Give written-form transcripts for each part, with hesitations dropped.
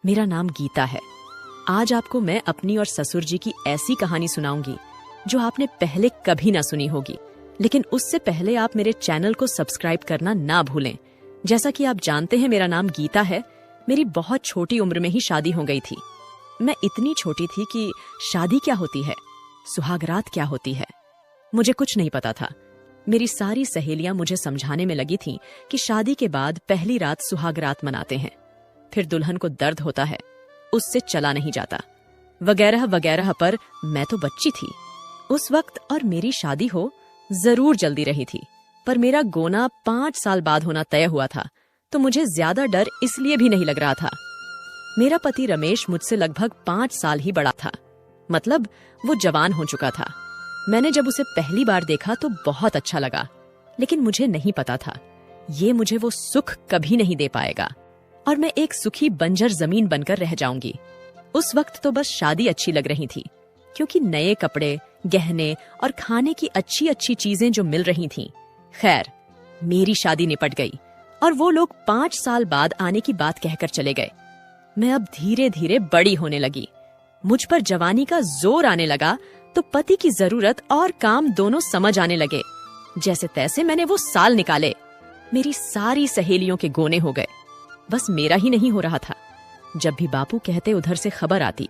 मेरा नाम गीता है। आज आपको मैं अपनी और ससुर जी की ऐसी कहानी सुनाऊंगी जो आपने पहले कभी ना सुनी होगी। लेकिन उससे पहले आप मेरे चैनल को सब्सक्राइब करना ना भूलें। जैसा कि आप जानते हैं, मेरा नाम गीता है। मेरी बहुत छोटी उम्र में ही शादी हो गई थी। मैं इतनी छोटी थी कि शादी क्या होती है, सुहागरात क्या होती है, मुझे कुछ नहीं पता था। मेरी सारी सहेलियां मुझे समझाने में लगी थीं कि शादी के बाद पहली रात सुहागरात मनाते हैं, फिर दुल्हन को दर्द होता है, उससे चला नहीं जाता, वगैरह वगैरह। पर मैं तो बच्ची थी उस वक्त, और मेरी शादी हो जरूर जल्दी रही थी। पर मेरा गोना 5 साल बाद होना तय हुआ था, तो मुझे ज्यादा डर इसलिए भी नहीं लग रहा था। मेरा पति रमेश मुझसे लगभग 5 साल ही बड़ा था, मतलब वो जवान हो चुका था। मैंने जब उसे पहली बार देखा तो बहुत अच्छा लगा, लेकिन मुझे नहीं पता था ये मुझे वो सुख कभी नहीं दे पाएगा और मैं एक सुखी बंजर जमीन बनकर रह जाऊंगी। उस वक्त तो बस शादी अच्छी लग रही थी, क्योंकि नए कपड़े, गहने और खाने की अच्छी अच्छी चीजें जो मिल रही थीं। खैर, मेरी शादी निपट गई और वो लोग 5 साल बाद आने की बात कहकर चले गए। मैं अब धीरे धीरे बड़ी होने लगी, मुझ पर जवानी का जोर आने लगा, तो पति की जरूरत और काम दोनों समझ आने लगे। जैसे तैसे मैंने वो साल निकाले। मेरी सारी सहेलियों के गोने हो गए, बस मेरा ही नहीं हो रहा था। जब भी बापू कहते उधर से खबर आती,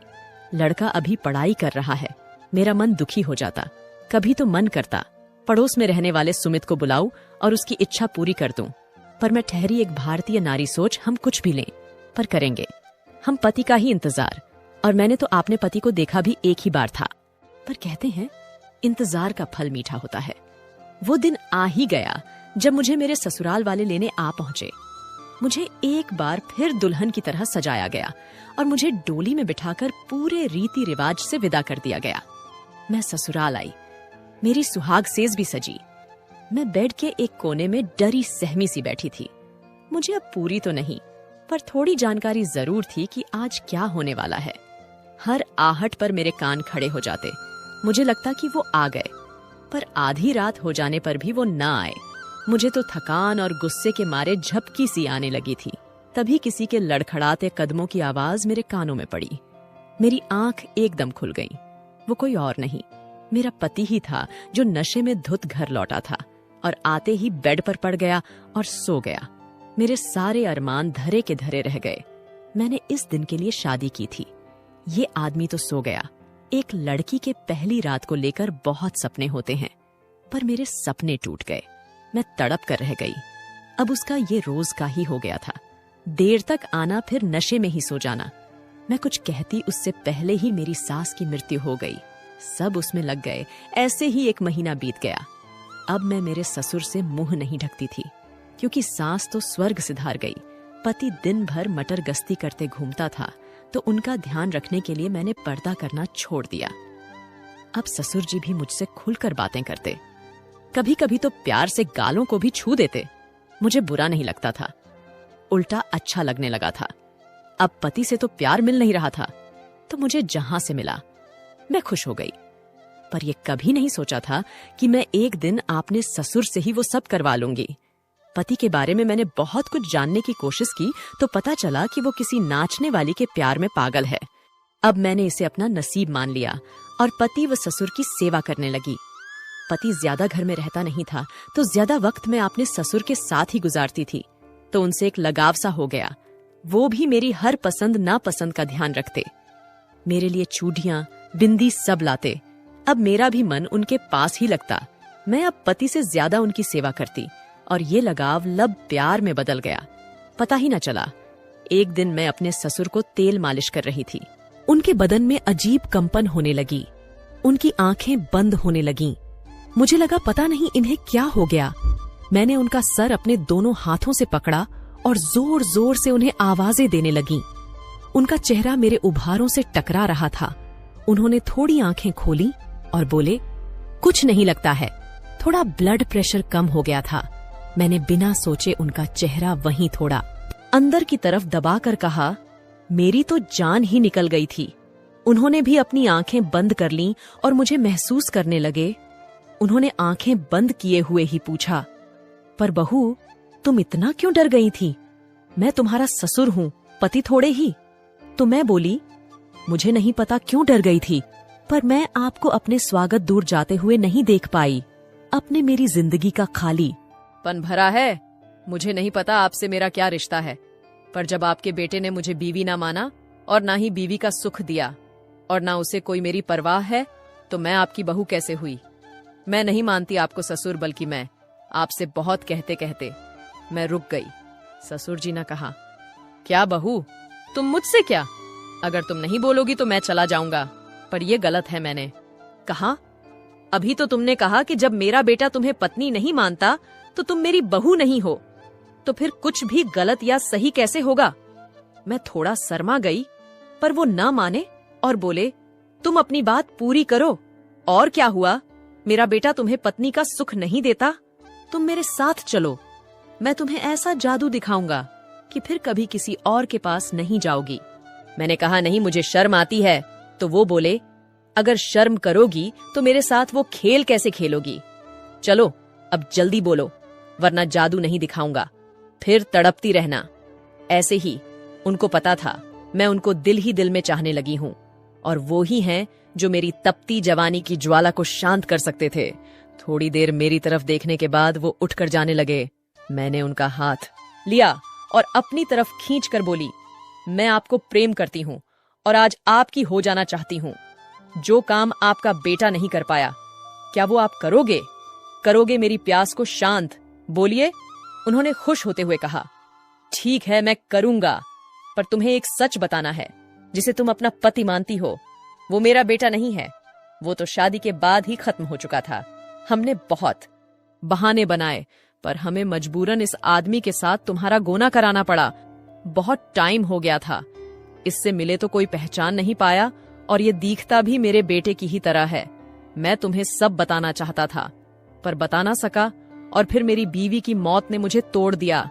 लड़का अभी पढ़ाई कर रहा है, मेरा मन दुखी हो जाता। कभी तो मन करता पड़ोस में रहने वाले सुमित को बुलाऊं और उसकी इच्छा पूरी कर दूं। पर मैं ठहरी एक भारतीय नारी सोच, हम कुछ भी लें पर करेंगे, हम पति का ही इंतजार। और मैंने तो आपने पति को देखा भी एक ही बार था। पर कहते हैं इंतजार का फल मीठा होता है। वो दिन आ ही गया जब मुझे मेरे ससुराल वाले लेने आ पहुंचे। मुझे एक बार फिर दुल्हन की तरह सजाया गया और मुझे डोली में बिठाकर पूरे रीति रिवाज से विदा कर दिया गया। मैं ससुराल आई, मेरी सुहाग सेज भी सजी। मैं बेड के एक कोने में डरी सहमी सी बैठी थी। मुझे अब पूरी तो नहीं, पर थोड़ी जानकारी जरूर थी कि आज क्या होने वाला है। हर आहट पर मेरे कान खड़े हो जाते। मुझे लगता कि वो आ गए, पर आधी रात हो जाने पर भी वो ना आए। मुझे तो थकान और गुस्से के मारे झपकी सी आने लगी थी। तभी किसी के लड़खड़ाते कदमों की आवाज मेरे कानों में पड़ी। मेरी आंख एकदम खुल गई। वो कोई और नहीं, मेरा पति ही था, जो नशे में धुत घर लौटा था और आते ही बेड पर पड़ गया और सो गया। मेरे सारे अरमान धरे के धरे रह गए। मैंने इस दिन के लिए शादी की थी। ये आदमी तो सो गया। एक लड़की के पहली रात को लेकर बहुत सपने होते हैं, पर मेरे सपने टूट गए। मैं तड़प कर रह गई। अब उसका ये रोज का ही हो गया था, देर तक आना, फिर नशे में ही सो जाना। मैं कुछ कहती उससे पहले ही मेरी सास की मृत्यु हो गई। सब उसमें लग गए। ऐसे ही 1 महीना बीत गया। अब मैं मेरे ससुर से मुंह नहीं ढकती थी, क्योंकि सास तो स्वर्ग सिधार गई। पति दिन भर मटर गश्ती करते घूमता था, तो उनका ध्यान रखने के लिए मैंने पर्दा करना छोड़ दिया। अब ससुर जी भी मुझसे खुलकर बातें करते, कभी कभी तो प्यार से गालों को भी छू देते। मुझे बुरा नहीं लगता था, उल्टा अच्छा लगने लगा था। अब पति से तो प्यार मिल नहीं रहा था, तो मुझे जहां से मिला मैं खुश हो गई। पर यह कभी नहीं सोचा था कि मैं एक दिन आपने ससुर से ही वो सब करवा लूंगी। पति के बारे में मैंने बहुत कुछ जानने की कोशिश की, तो पता चला कि वो किसी नाचने वाली के प्यार में पागल है। अब मैंने इसे अपना नसीब मान लिया और पति व ससुर की सेवा करने लगी। पति ज्यादा घर में रहता नहीं था, तो ज्यादा वक्त मैं अपने ससुर के साथ ही गुजारती थी, तो उनसे एक लगाव सा हो गया। वो भी मेरी हर पसंद नापसंद का ध्यान रखते, मेरे लिए चूड़ियां, बिंदी सब लाते। अब मेरा भी मन उनके पास ही लगता। मैं अब पति से ज्यादा उनकी सेवा करती और ये लगाव लब प्यार में बदल गया। पता ही न चला। एक दिन मैं अपने ससुर को तेल मालिश कर रही थी। उनके बदन में अजीब कंपन होने लगी, उनकी आंखें बंद होने लगीं। मुझे लगा पता नहीं इन्हें क्या हो गया। मैंने उनका सर अपने दोनों हाथों से पकड़ा और जोर जोर से उन्हें आवाजें देने लगी। उनका चेहरा मेरे उभारों से टकरा रहा था। उन्होंने थोड़ी आंखें खोली और बोले, कुछ नहीं लगता है, थोड़ा ब्लड प्रेशर कम हो गया था। मैंने बिना सोचे उनका चेहरा वहीं थोड़ा अंदर की तरफ दबाकर कहा, मेरी तो जान ही निकल गई थी। उन्होंने भी अपनी आंखें बंद कर लीं और मुझे महसूस करने लगे। उन्होंने आंखें बंद किए हुए ही पूछा, पर बहू, तुम इतना क्यों डर गई थी? मैं तुम्हारा ससुर हूं, पति थोड़े ही। तो मैं बोली, मुझे नहीं पता क्यों डर गई थी, पर मैं आपको अपने स्वागत दूर जाते हुए नहीं देख पाई। अपने मेरी जिंदगी का खाली पन भरा है। मुझे नहीं पता आपसे मेरा क्या रिश्ता है, पर जब आपके बेटे ने मुझे बीवी ना माना और ना ही बीवी का सुख दिया और ना उसे कोई मेरी परवाह है, तो मैं आपकी बहू कैसे हुई? मैं नहीं मानती आपको ससुर, बल्कि मैं आपसे बहुत कहते कहते मैं रुक गई। ससुर जी ने कहा, क्या बहू, तुम मुझसे क्या? अगर तुम नहीं बोलोगी तो मैं चला जाऊंगा, पर यह गलत है। मैंने कहा, अभी तो तुमने कहा कि जब मेरा बेटा तुम्हें पत्नी नहीं मानता तो तुम मेरी बहू नहीं हो, तो फिर कुछ भी गलत या सही कैसे होगा? मैं थोड़ा शर्मा गई, पर वो ना माने और बोले, तुम अपनी बात पूरी करो। और क्या हुआ? मेरा बेटा तुम्हें पत्नी का सुख नहीं देता? तुम मेरे साथ चलो, मैं तुम्हें ऐसा जादू दिखाऊंगा कि फिर कभी किसी और के पास नहीं जाओगी। मैंने कहा, नहीं, मुझे शर्म आती है। तो वो बोले, अगर शर्म करोगी तो मेरे साथ वो खेल कैसे खेलोगी? चलो अब जल्दी बोलो, वरना जादू नहीं दिखाऊंगा, फिर तड़पती रहना। ऐसे ही उनको पता था मैं उनको दिल ही दिल में चाहने लगी हूं, और वो ही हैं जो मेरी तपती जवानी की ज्वाला को शांत कर सकते थे। थोड़ी देर मेरी तरफ देखने के बाद वो उठकर जाने लगे। मैंने उनका हाथ लिया और अपनी तरफ खींच कर बोली, मैं आपको प्रेम करती हूं और आज आपकी हो जाना चाहती हूं। जो काम आपका बेटा नहीं कर पाया, क्या वो आप करोगे? करोगे मेरी प्यास को शांत? बोलिए। उन्होंने खुश होते हुए कहा, ठीक है, मैं करूंगा, पर तुम्हें एक सच बताना है जिसे तुम अपना पति मानती हो। वो मेरा बेटा नहीं है, वो तो शादी के बाद ही खत्म हो चुका था। हमने बहुत बहाने बनाए, पर हमें मजबूरन इस आदमी के साथ तुम्हारा गोना कराना पड़ा। बहुत टाइम हो गया था, इससे मिले तो कोई पहचान नहीं पाया, और ये दिखता भी मेरे बेटे की ही तरह है। मैं तुम्हें सब बताना चाहता था, पर बता ना सका, और फिर मेरी बीवी की मौत ने मुझे तोड़ दिया।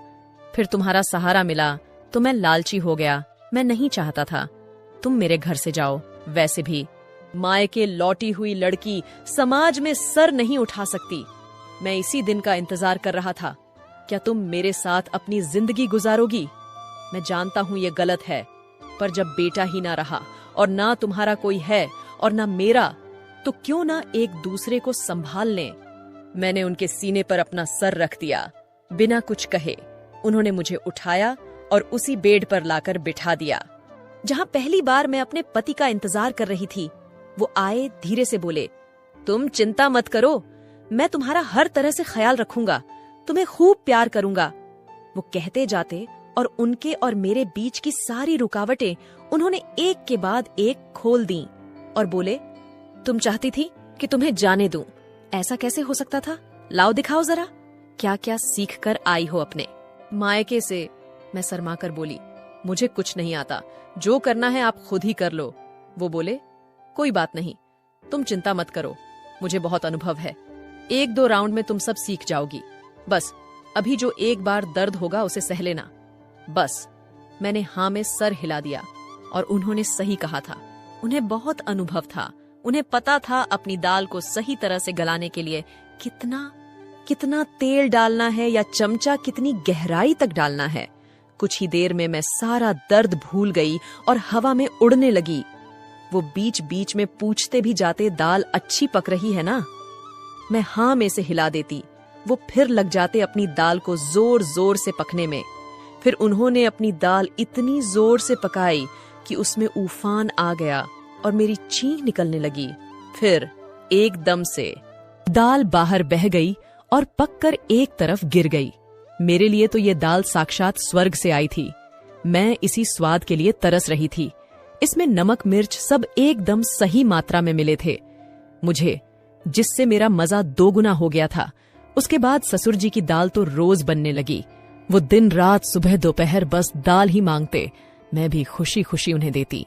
फिर तुम्हारा सहारा मिला तो मैं लालची हो गया। मैं नहीं चाहता था तुम मेरे घर से जाओ। वैसे भी मायके लौटी हुई लड़की समाज में सर नहीं उठा सकती। मैं इसी दिन का इंतजार कर रहा था। क्या तुम मेरे साथ अपनी जिंदगी गुजारोगी? मैं जानता हूं ये गलत है, पर जब बेटा ही ना रहा और ना तुम्हारा कोई है और ना मेरा, तो क्यों ना एक दूसरे को संभाल लें। मैंने उनके सीने पर अपना सर रख दिया। बिना कुछ कहे उन्होंने मुझे उठाया और उसी बेड पर लाकर बिठा दिया जहां पहली बार मैं अपने पति का इंतजार कर रही थी। वो आए, धीरे से बोले, तुम चिंता मत करो, मैं तुम्हारा हर तरह से ख्याल रखूंगा, तुम्हें खूब प्यार करूंगा। वो कहते जाते और उनके और मेरे बीच की सारी रुकावटें उन्होंने एक के बाद एक खोल दी और बोले, तुम चाहती थी कि तुम्हें जाने दूं, ऐसा कैसे हो सकता था? लाओ दिखाओ जरा, क्या क्या सीख कर आई हो अपने मायके से। मैं शर्मा कर बोली, मुझे कुछ नहीं आता, जो करना है आप खुद ही कर लो। वो बोले, कोई बात नहीं, तुम चिंता मत करो, मुझे बहुत अनुभव है, 1-2 राउंड में तुम सब सीख जाओगी। बस अभी जो एक बार दर्द होगा उसे सह लेना, बस। मैंने हाँ में सर हिला दिया, और उन्होंने सही कहा था। उन्हें बहुत अनुभव था, उन्हें पता था अपनी दाल को सही तरह से गलाने के लिए कितना तेल डालना है या चमचा कितनी गहराई तक डालना है। कुछ ही देर में मैं सारा दर्द भूल गई और हवा में उड़ने लगी। वो बीच बीच में पूछते भी जाते, दाल अच्छी पक रही है ना? मैं हाँ में से हिला देती। वो फिर लग जाते अपनी दाल को जोर जोर से पकने में। फिर उन्होंने अपनी दाल इतनी जोर से पकाई कि उसमें उफान आ गया और मेरी चीख निकलने लगी। फिर एकदम से दाल बाहर बह गई और पककर एक तरफ गिर गई। मेरे लिए तो ये दाल साक्षात स्वर्ग से आई थी। मैं इसी स्वाद के लिए तरस रही थी। इसमें नमक मिर्च सब एकदम सही मात्रा में मिले थे मुझे, जिससे मेरा मजा 2 गुना हो गया था। उसके बाद ससुर जी की दाल तो रोज बनने लगी। वो दिन रात सुबह दोपहर बस दाल ही मांगते, मैं भी खुशी खुशी उन्हें देती।